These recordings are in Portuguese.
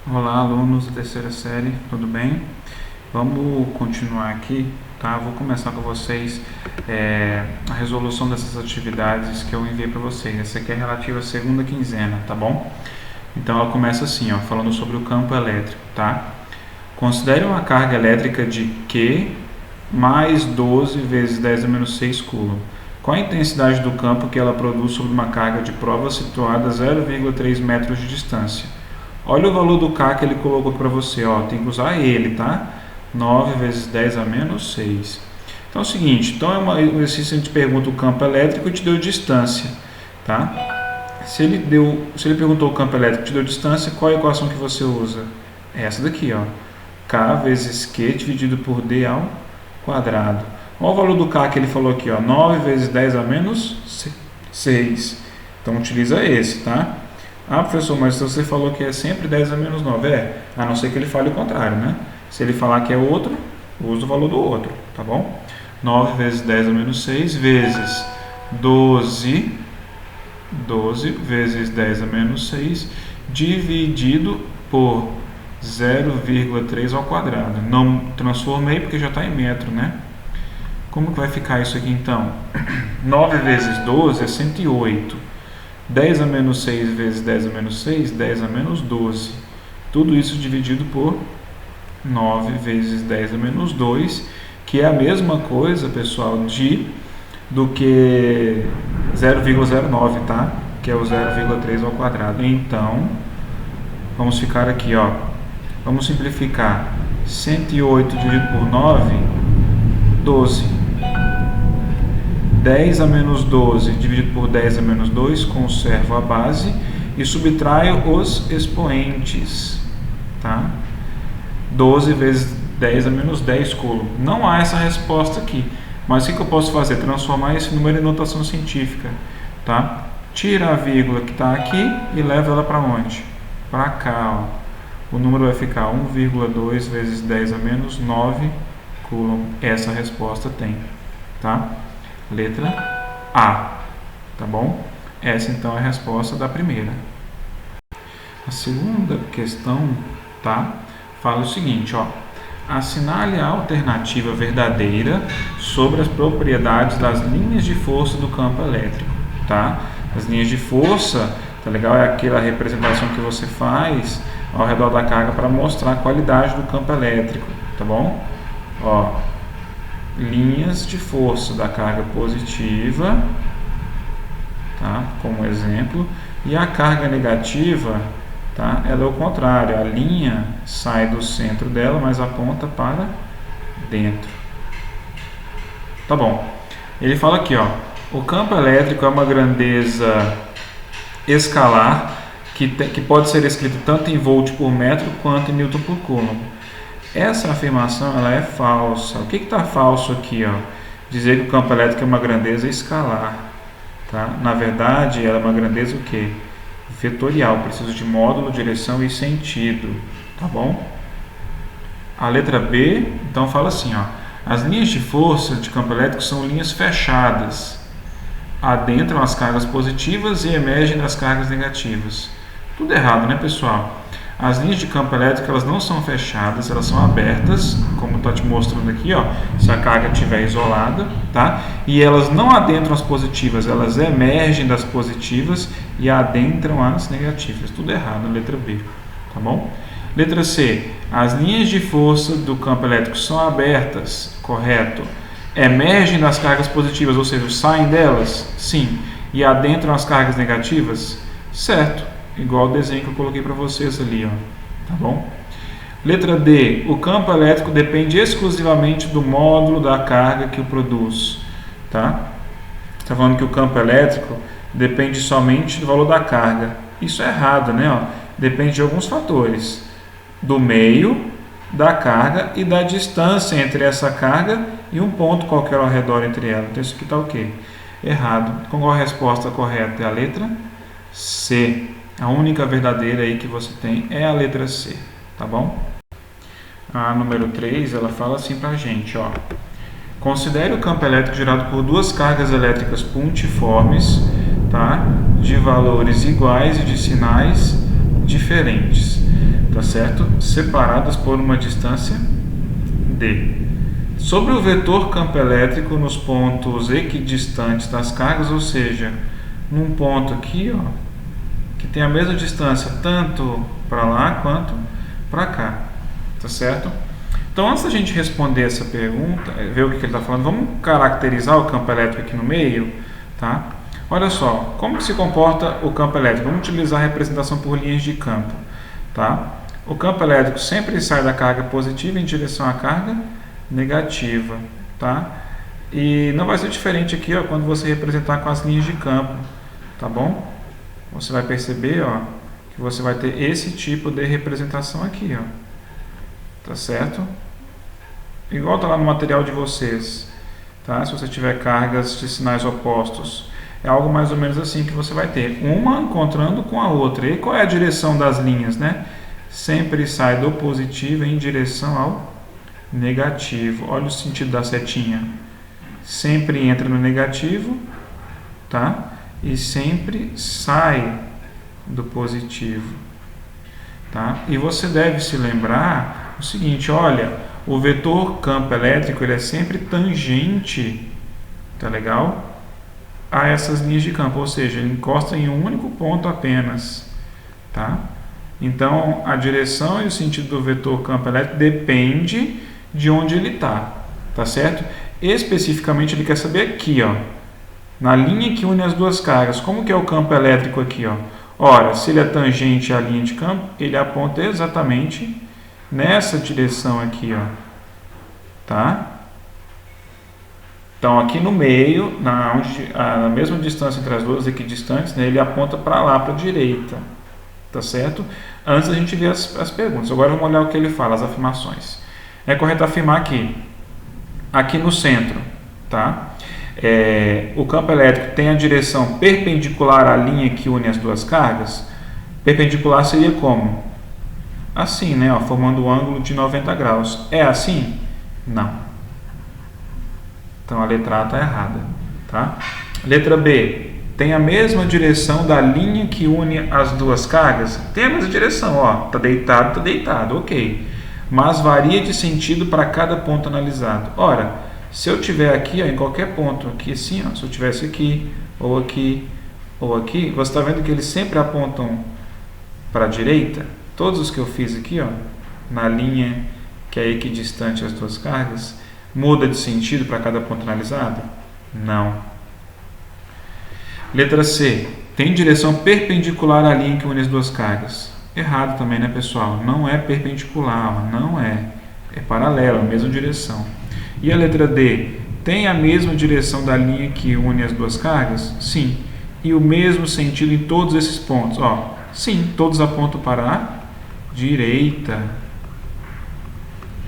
Olá, alunos da terceira série, tudo bem? Vamos continuar aqui, tá? Vou começar com vocês a resolução dessas atividades que eu enviei para vocês. Essa aqui é relativa à segunda quinzena, tá bom? Então ela começa assim, ó, falando sobre o campo elétrico, tá? Considere uma carga elétrica de Q mais 12 vezes 10 a menos 6 coulomb. Qual a intensidade do campo que ela produz sobre uma carga de prova situada a 0,3 metros de distância? Olha o valor do K que ele colocou para você, ó, tem que usar ele, tá? 9 vezes 10 a menos 6. Então é o seguinte, então um exercício a gente pergunta o campo elétrico e te deu distância, tá? Se ele perguntou o campo elétrico e te deu distância, qual é a equação que você usa? Essa daqui, ó. K vezes Q dividido por D ao quadrado. Olha o valor do K que ele falou aqui, ó, 9 vezes 10 a menos 6. Então utiliza esse, tá? Ah, professor, mas você falou que é sempre 10 a menos 9. A não ser que ele fale o contrário, né? Se ele falar que é outro, usa o valor do outro, tá bom? 9 vezes 10 a menos 6 vezes 12 vezes 10 a menos 6 dividido por 0,3 ao quadrado. Não transformei porque já está em metro, né? Como que vai ficar isso aqui então? 9 vezes 12 é 108. 10 a menos 6 vezes 10 a menos 6, 10 a menos 12. Tudo isso dividido por 9 vezes 10 a menos 2, que é a mesma coisa, pessoal, do que 0,09, tá? Que é o 0,3 ao quadrado. Então, vamos ficar aqui, ó. Vamos simplificar. 108 dividido por 9, 12. 10 a menos 12 dividido por 10 a menos 2, conservo a base e subtraio os expoentes, tá? 12 vezes 10 a menos 10 coulomb. Não há essa resposta aqui, mas o que eu posso fazer? Transformar esse número em notação científica, tá? Tira a vírgula que está aqui e leva ela para onde? Para cá, ó. O número vai ficar 1,2 vezes 10 a menos 9 coulomb. Essa resposta tem, tá? Letra A, tá bom? Essa então é a resposta da primeira. A segunda questão, tá? Fala o seguinte, ó. Assinale a alternativa verdadeira sobre as propriedades das linhas de força do campo elétrico, tá? As linhas de força, tá legal? É aquela representação que você faz ao redor da carga para mostrar a qualidade do campo elétrico, tá bom? Ó, linhas de força da carga positiva, tá? Como exemplo, e a carga negativa, tá? Ela é o contrário, a linha sai do centro dela, mas aponta para dentro. Tá bom. Ele fala aqui, ó, o campo elétrico é uma grandeza escalar que pode ser escrito tanto em volt por metro quanto em newton por coulomb. Essa afirmação ela é falsa. O que está falso aqui? Ó? Dizer que o campo elétrico é uma grandeza escalar. Tá? Na verdade, ela é uma grandeza o quê? Vetorial. Preciso de módulo, direção e sentido. Tá bom? A letra B, então, fala assim. Ó, as linhas de força de campo elétrico são linhas fechadas. Adentram as cargas positivas e emergem das cargas negativas. Tudo errado, né, pessoal? As linhas de campo elétrico elas não são fechadas, elas são abertas, como está te mostrando aqui, ó, se a carga estiver isolada, tá? E elas não adentram as positivas, elas emergem das positivas e adentram as negativas. Tudo errado, letra B, tá bom? Letra C, as linhas de força do campo elétrico são abertas, correto? Emergem das cargas positivas, ou seja, saem delas? Sim. E adentram as cargas negativas? Certo. Igual o desenho que eu coloquei para vocês ali, ó. Tá bom? Letra D. O campo elétrico depende exclusivamente do módulo da carga que o produz. Tá? Está falando que o campo elétrico depende somente do valor da carga. Isso é errado, né? Ó. Depende de alguns fatores. Do meio, da carga e da distância entre essa carga e um ponto qualquer ao redor entre elas. Então isso aqui está o quê? Errado. Qual a resposta correta? É a letra C. A única verdadeira aí que você tem é a letra C, tá bom? A número 3, ela fala assim pra gente, ó. Considere o campo elétrico gerado por duas cargas elétricas pontiformes, tá? De valores iguais e de sinais diferentes. tá certo? Separadas por uma distância d. Sobre o vetor campo elétrico nos pontos equidistantes das cargas, ou seja, num ponto aqui, ó, que tem a mesma distância tanto para lá quanto para cá, tá certo? Então, antes da gente responder essa pergunta, ver o que ele está falando, vamos caracterizar o campo elétrico aqui no meio, tá? Olha só, como que se comporta o campo elétrico? Vamos utilizar a representação por linhas de campo, tá? O campo elétrico sempre sai da carga positiva em direção à carga negativa, tá? E não vai ser diferente aqui, ó, quando você representar com as linhas de campo, tá bom? Você vai perceber, ó, que você vai ter esse tipo de representação aqui, ó, tá certo? Igual tá lá no material de vocês, tá? Se você tiver cargas de sinais opostos, é algo mais ou menos assim que você vai ter, uma encontrando com a outra. E qual é a direção das linhas, né? Sempre sai do positivo em direção ao negativo. Olha o sentido da setinha. Sempre entra no negativo, tá? E sempre sai do positivo, tá? E você deve se lembrar o seguinte, olha, o vetor campo elétrico ele é sempre tangente, tá legal? A essas linhas de campo, ou seja, ele encosta em um único ponto apenas, tá? Então, a direção e o sentido do vetor campo elétrico depende de onde ele está, tá certo? Especificamente, ele quer saber aqui, ó, na linha que une as duas cargas, como que é o campo elétrico aqui, ó? Ora, se ele é tangente à linha de campo, ele aponta exatamente nessa direção aqui, ó, tá? Então, aqui no meio, na mesma distância entre as duas equidistantes, né, ele aponta para lá, para a direita, tá certo? Antes a gente ver as perguntas. Agora vamos olhar o que ele fala, as afirmações. É correto afirmar aqui no centro, tá? O campo elétrico tem a direção perpendicular à linha que une as duas cargas. Perpendicular seria como? Assim, né? Ó, formando um ângulo de 90 graus. É assim? Não. Então a letra A está errada, tá? Letra B. Tem a mesma direção da linha que une as duas cargas? Tem a mesma direção, ó. Tá deitado, ok. Mas varia de sentido para cada ponto analisado. Ora, se eu tiver aqui, ó, em qualquer ponto, aqui assim, ó, se eu tivesse aqui, ou aqui, ou aqui, você está vendo que eles sempre apontam para a direita? Todos os que eu fiz aqui, ó, na linha que é equidistante as duas cargas, muda de sentido para cada ponto analisado? Não. Letra C. Tem direção perpendicular à linha que une as duas cargas? Errado também, né, pessoal? Não é perpendicular, não é. É paralelo, a mesma direção. E a letra D. Tem a mesma direção da linha que une as duas cargas? Sim. E o mesmo sentido em todos esses pontos? Ó, sim, todos apontam para a direita.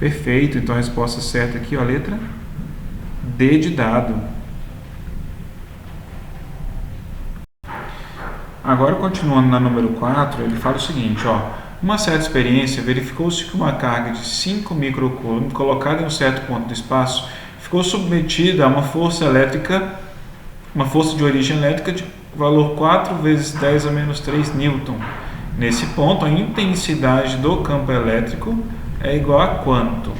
Perfeito, então a resposta certa aqui, ó, a letra D de dado. Agora, continuando na número 4, ele fala o seguinte, ó, uma certa experiência verificou-se que uma carga de 5 microcoulomb colocada em um certo ponto do espaço ficou submetida a uma força elétrica, uma força de origem elétrica de valor 4 vezes 10 a menos 3 newton. Nesse ponto, a intensidade do campo elétrico é igual a quanto,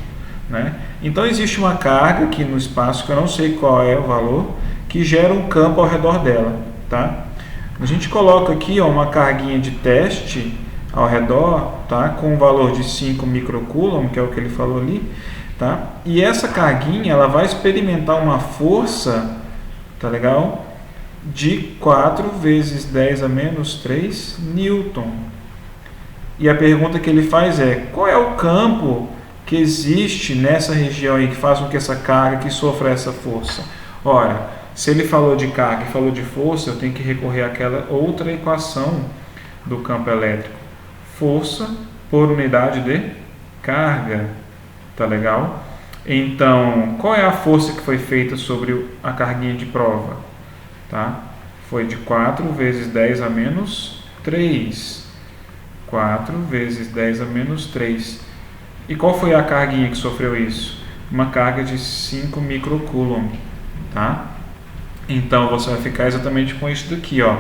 né? Então existe uma carga aqui no espaço, que eu não sei qual é o valor, que gera um campo ao redor dela, tá? A gente coloca aqui, ó, uma carguinha de teste ao redor, tá? Com um valor de 5 microcoulomb, que é o que ele falou ali, tá? E essa carguinha, ela vai experimentar uma força, tá legal? De 4 vezes 10 a menos 3 newton. E a pergunta que ele faz é, qual é o campo que existe nessa região aí que faz com que essa carga que sofra essa força? Ora, se ele falou de carga e falou de força, eu tenho que recorrer àquela outra equação do campo elétrico. Força por unidade de carga, tá legal? Então, qual é a força que foi feita sobre a carguinha de prova? Tá? Foi de 4 vezes 10 a menos 3. 4 vezes 10 a menos 3. E qual foi a carguinha que sofreu isso? Uma carga de 5 microcoulomb, tá? Então, você vai ficar exatamente com isso daqui, ó.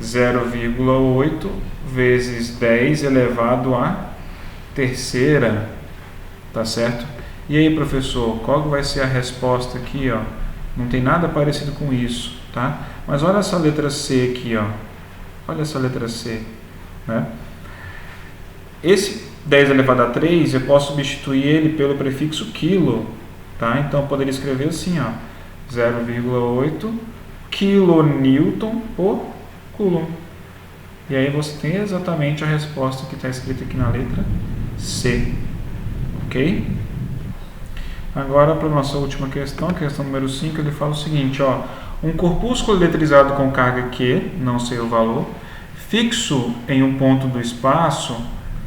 0,8 vezes 10 elevado a terceira, tá certo? E aí, professor, qual que vai ser a resposta aqui, ó? Não tem nada parecido com isso, tá? Mas olha essa letra C aqui, ó. Olha essa letra C, né? Esse 10 elevado a 3, eu posso substituir ele pelo prefixo quilo, tá? Então, eu poderia escrever assim, ó. 0,8 kN por coulomb. E aí você tem exatamente a resposta que está escrita aqui na letra C, ok? Agora, para a nossa última questão, questão número 5, ele fala o seguinte, ó. Um corpúsculo eletrizado com carga Q, não sei o valor, fixo em um ponto do espaço,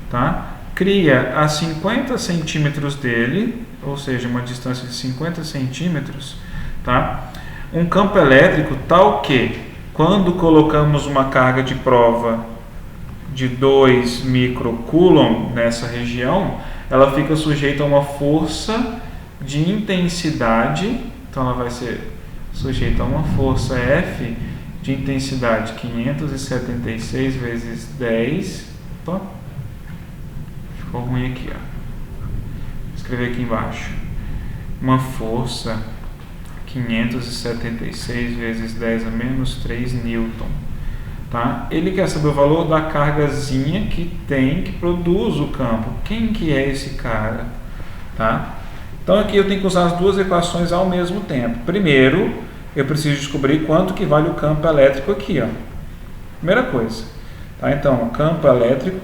tá? Cria a 50 centímetros dele, ou seja, uma distância de 50 centímetros, tá? Um campo elétrico tal que, quando colocamos uma carga de prova de 2 microcoulomb nessa região, ela fica sujeita a uma força de intensidade, então ela vai ser sujeita a uma força F de intensidade 576 vezes 10, opa, ficou ruim aqui, ó. Vou escrever aqui embaixo, uma força 576 vezes 10 a menos 3 newton, tá? Ele quer saber o valor da cargazinha que produz o campo. Quem que é esse cara, tá? Então aqui eu tenho que usar as duas equações ao mesmo tempo. Primeiro, eu preciso descobrir quanto que vale o campo elétrico aqui, ó. Primeira coisa, tá? Então, campo elétrico,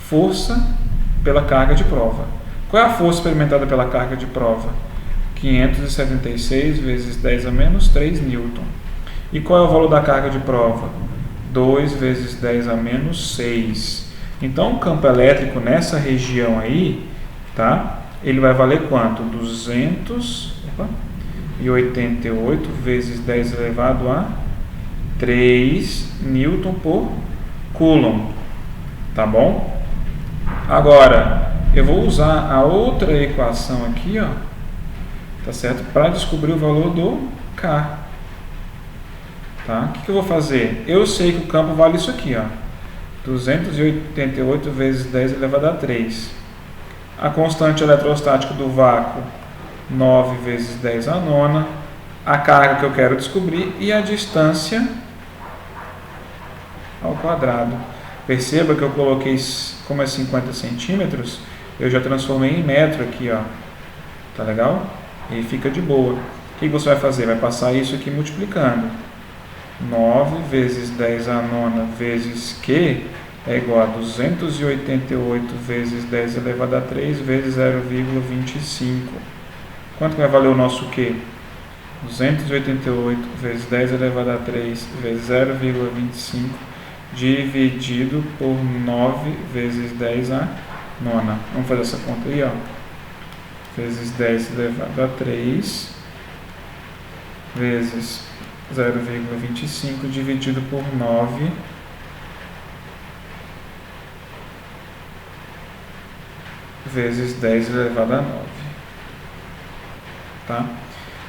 força pela carga de prova. Qual é a força experimentada pela carga de prova? 576 vezes 10 a menos 3 newton. E qual é o valor da carga de prova? 2 vezes 10 a menos 6. Então, o campo elétrico nessa região aí, tá? Ele vai valer quanto? 288 vezes 10 elevado a 3 newton por coulomb. Tá bom? Agora, eu vou usar a outra equação aqui, ó, tá certo? Para descobrir o valor do K. Tá? O que eu vou fazer? Eu sei que o campo vale isso aqui, ó. 288 vezes 10 elevado a 3. A constante eletrostática do vácuo, 9 vezes 10 a nona. A carga que eu quero descobrir e a distância ao quadrado. Perceba que eu coloquei, como é 50 centímetros, eu já transformei em metro aqui, ó. Tá legal? E fica de boa. O que você vai fazer? Vai passar isso aqui multiplicando. 9 vezes 10 a nona vezes Q é igual a 288 vezes 10 elevado a 3 vezes 0,25. Quanto vai valer o nosso Q? 288 vezes 10 elevado a 3 vezes 0,25 dividido por 9 vezes 10 a nona. Vamos fazer essa conta aí, ó. Vezes 10 elevado a 3 vezes 0,25 dividido por 9 vezes 10 elevado a 9. Tá?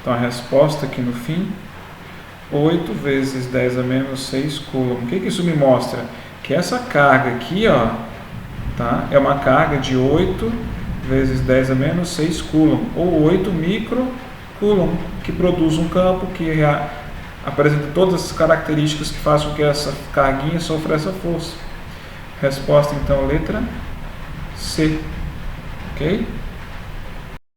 Então a resposta aqui no fim, 8 vezes 10 a menos 6 coulomb. O que isso me mostra? Que essa carga aqui, ó, tá? É uma carga de 8 vezes 10 a menos 6 coulomb, ou 8 microcoulomb, que produz um campo que apresenta todas as características que fazem com que essa carguinha sofra essa força. Resposta, então, letra C. Ok?